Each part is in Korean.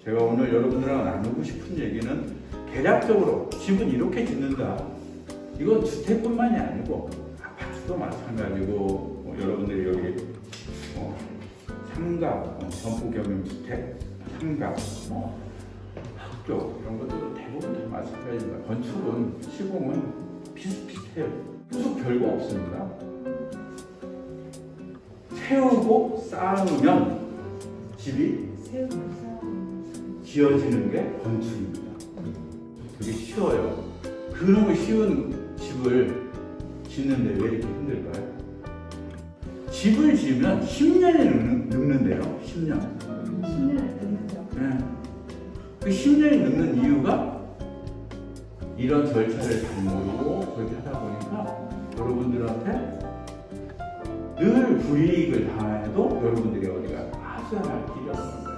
제가 오늘 여러분들랑 나누고 싶은 얘기는 대략적으로 집은 이렇게 짓는다. 이건 주택뿐만이 아니고 아파트도 마찬가지고 여러분들이 여기 상가, 전부경영주택, 상가, 학교 이런 것들도 대부분 다 마찬가지입니다. 건축은 시공은 비슷비슷해요. 계속 별거 없습니다. 세우고 쌓으면 집이 지어지는 게 건축입니다. 되게 쉬워요. 그런 쉬운 집을 짓는데 왜 이렇게 힘들까요? 집을 지으면 10년이 늙는데요. 10년. 10년을 늙는다고? 네. 그 10년이 늙는 이유가 이런 절차를 잘 모르고 그렇게 하다 보니까 여러분들한테 늘 불이익을 당해도 여러분들이 어디가 하소연할 길이 없는 거예요.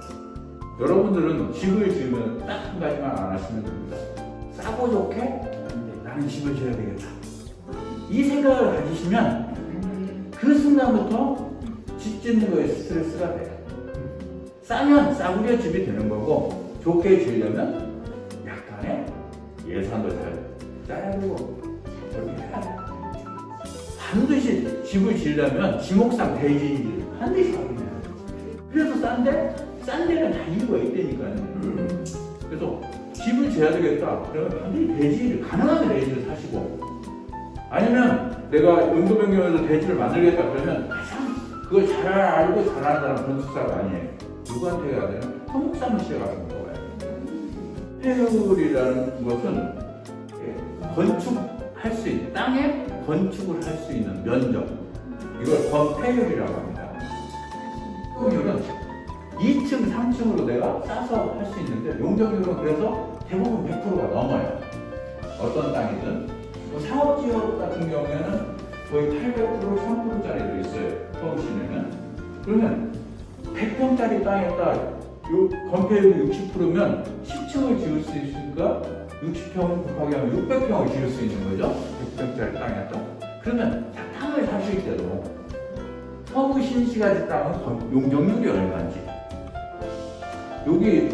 여러분들은 집을 지으면 딱 한 가지만 안 하시면 됩니다. 싸고 좋게 나는 집을 지어야 되겠다. 이 생각을 가지시면 그 순간부터 집 짓는 거에 스트레스가 돼요. 싸면 싸구려 집이 되는 거고 좋게 지으려면 약간의 예산도 잘 짜야 되고 그렇게 해야 돼요. 반드시 집을 지으려면 지목상 대지인지를 반드시 확인해야 돼요. 그래서 싼 데는 다 이유가 있다니까요. 그래서 집을 지어야 되겠다. 그러면 반드시 대지를 가능하면 대지를 사시고 아니면 내가 용도 변경해서 대지를 만들겠다 그러면 가장 그걸 잘 알고 잘하는 사람 건축사가 아니에요. 누구한테 해야 되나? 토목사무실에 가서 물어봐야 돼요. 해율이라는 것은 건축할 수 있는 땅에 건축을 할 수 있는 면적 이걸 건폐율이라고 합니다. 용적률은 2층, 3층으로 내가 싸서 할 수 있는데 용적률은 그래서 대부분 100%가 넘어요. 어떤 땅이든 사업지역 같은 경우에는 거의 800%, 1000%짜리도 있어요. 서울시내는. 그러면 100평짜리 땅에다 건폐율이 60%면 10층을 지을 수 있으니까 60평을 곱하기 하면 600평을 지을 수 있는 거죠. 100평짜리 땅에다. 그러면 땅을 사실 때도 서구 신시가지 땅은 용적률이 얼마인지 여기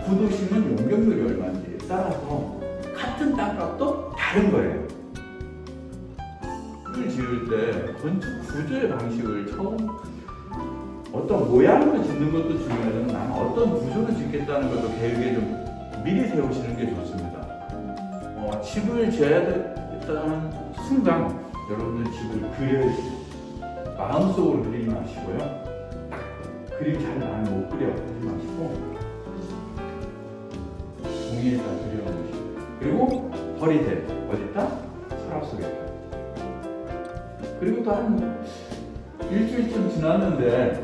구도시는 용적률이 얼마인지에 따라서 같은 땅값도 다른 거예요. 집을 지을 때 건축 구조의 방식을 처음 어떤 모양으로 짓는 것도 중요하지만 나는 어떤 구조로 짓겠다는 것도 계획에 좀 미리 세우시는 게 좋습니다. 집을 지어야 되겠다는 순간 여러분들 집을 그려야지 마음속으로 그리지 마시고요. 그림 잘 나는 못 그려 하지 마시고 종이에다 그려놓으시고 그리고 버리되 어디다? 서랍 속에다. 그리고 또 한 일주일쯤 지났는데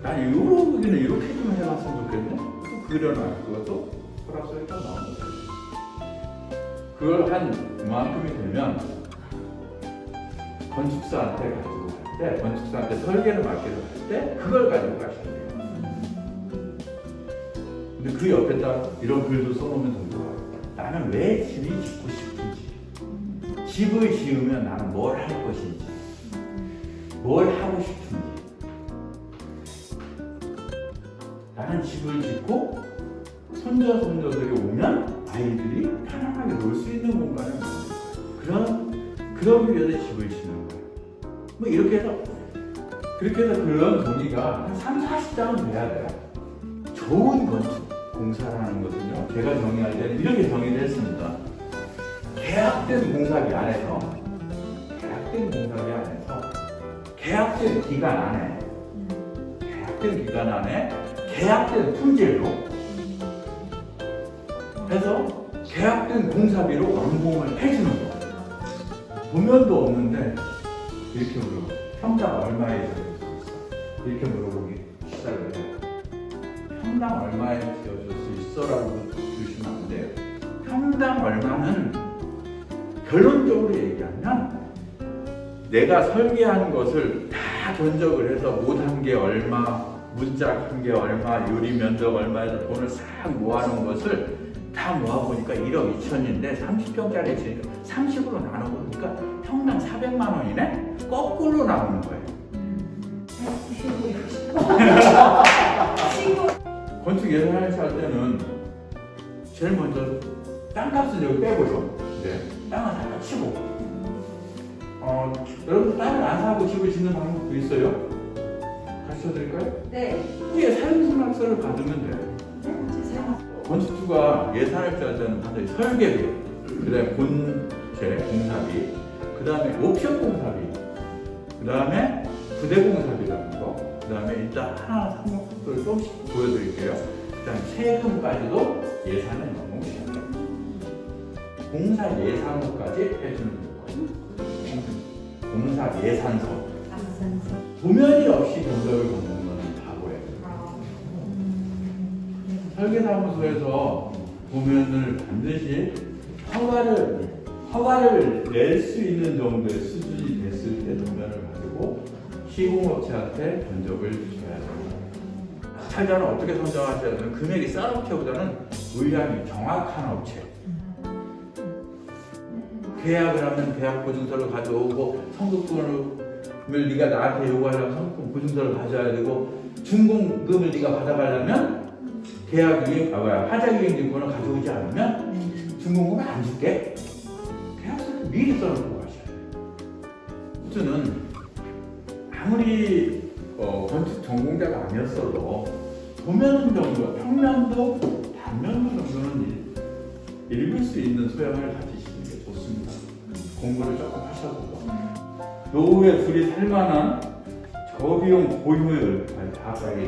난 이러기는 이렇게 좀 해봤으면 좋겠네? 또 그려놔. 그것도 서랍 속에다 넣어놓으세요. 그걸 한 그만큼이 되면 건축사한테 가지고 갈 때, 건축사한테 설계를 맡기러 갈 때 그걸 가지고 가셔야 돼요. 근데 그 옆에다 이런 글도 써놓으면 된다. 나는 왜 집이 짓고 싶은지, 집을 지으면 나는 뭘 할 것인지, 뭘 하고 싶은지. 나는 집을 짓고 손자손녀들이 오면 아이들이 편안하게 놀 수 있는 공간을 만들 거예요. 그러기 위해서 집을 짓는 거예요. 뭐 이렇게 해서 그렇게 해서 그런 동의가 한 3, 40장은 돼야 돼요. 좋은 건축 공사라는 것은요. 제가 정의할 때는 이렇게 정의를 했습니다. 계약된 공사기 안에서 계약된 기간 안에 계약된 품질로 해서 계약된 공사비로 완공을 해주는 거. 도면도 없는데 이렇게 물어보고 평당 얼마에 지어줄 수 있어? 이렇게 물어보기 시작을 해요. 평당 얼마에 지어줄 수 있어? 라고 주시면 안 돼요. 평당 얼마는 결론적으로 얘기하면 내가 설계한 것을 다 견적을 해서 못 한 게 얼마, 문짝 한 게 얼마, 유리 면적 얼마에서 돈을 싹 모아놓은 것을 다 모아보니까 1억 2천인데 30평짜리 지니까 30으로 나눠보니까 평당 400만 원이네? 거꾸로 나오는 거예요. 건축 예산을 할 때는 제일 먼저 땅값은 여기 빼고요. 네. 땅을 다 치고. 여러분 땅을 안 사고 집을 짓는 방법도 있어요. 가르쳐드릴까요? 네. 후에 사용승낙서를 받으면 돼요. 건축주가 예산을 짤 때는 반드시 설계비, 그 다음에 본체 공사비, 그 다음에 옵션 공사비, 그 다음에 부대 공사비라는 거, 그 다음에 일단 하나 상목들을 조금씩 보여드릴게요. 그 다음에 세금까지도 예산에 넣는 거예요. 공사 예산서까지 해주는 거예요. 공사 예산서. 도면이 없이 견적을 걷는 건 바보예요. 설계사무소에서 도면을 반드시 허가를 낼 수 있는 정도의 수준이 됐을 때 도면을 가지고 시공업체한테 견적을 줘야 됩니다. 사자는 어떻게 선정하냐면 금액이 싼 업체보다는 의향이 정확한 업체. 계약을 하면 계약 보증서를 가져오고 성급금을 네가 나한테 요구하려면 성급금 보증서를 가져야 되고 준공금을 네가 받아가려면 하자기행증권을 가져오지 않으면 준공금을 안 줄게. 계약서를 미리 써놓고 가셔야 돼요. 수는 아무리 건축 전공자가 아니었어도 도면 정도, 평면도, 단면도 정도는 읽을 수 있는 소양을 가지시는 게 좋습니다. 공부를 조금 하셔도 노후에 둘이 살만한 저비용 고효율 다 까게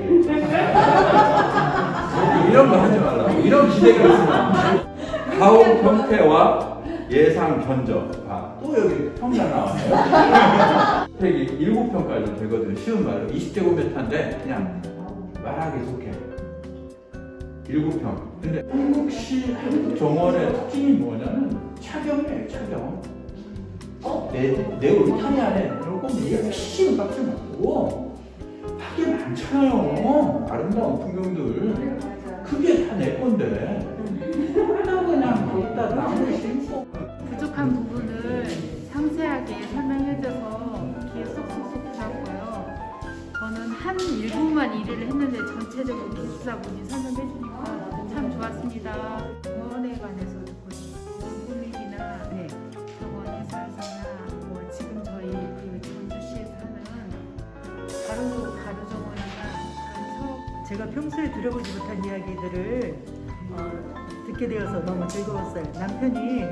이런 거 하지 말라고. 이런 기대가 있으면 가옥 형태와 예상 견적 또 여기 평면 나와요. 혜택이 7평까지 되거든요. 쉬운 말로 20제곱미터인데 그냥 말하기 좋게 7평. 근데 한국시 한국 정원의 특징이 뭐냐면 착용이에요. 착용. 내 울타리 안에 그리고 열심히 깎지 말고 하게 많잖아요. 아름다운 풍경들. 그게 다 내 건데 하나 그냥 거기다 나무를 심고. 부족한 부분을 상세하게 설명해줘서 귀에 쏙쏙쏙 들었고요. 저는 한 일부만 일을 했는데 전체적으로 기술사분이 설명해주니까 참 좋았습니다. 정원에 관해서 듣고 싶어요. 꿀립이나 정원 해설사나 뭐 지금 저희 그 전주시에서 하는 가루 정원이나 그런 사업. 제가 평소에 들어보지 못한 이야기들을 듣게 되어서 너무 즐거웠어요. 남편이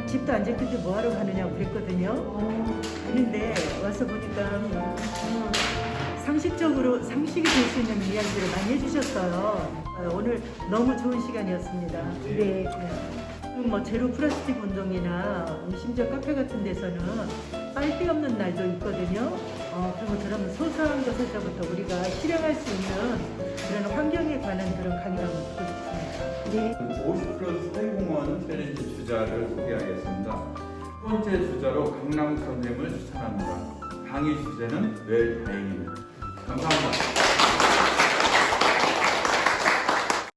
집도 안 지킬 때 뭐하러 가느냐고 그랬거든요. 그런데 와서 보니까 상식이 될 수 있는 이야기들을 많이 해주셨어요. 오늘 너무 좋은 시간이었습니다. 네. 뭐 제로 플라스틱 운동이나 심지어 카페 같은 데서는 빨대 없는 날도 있거든요. 그런 것처럼 소소한 것에서부터 우리가 실행할 수 있는 그런 환경에 관한 그런 강의를 한번 듣고 싶습니다. 네. 50플러스 사회공헌 챌린지 주자를 소개하겠습니다. 첫 번째 주자로 강남 선생을 추천합니다. 강의 주제는 왜 다행입니다. 감사합니다.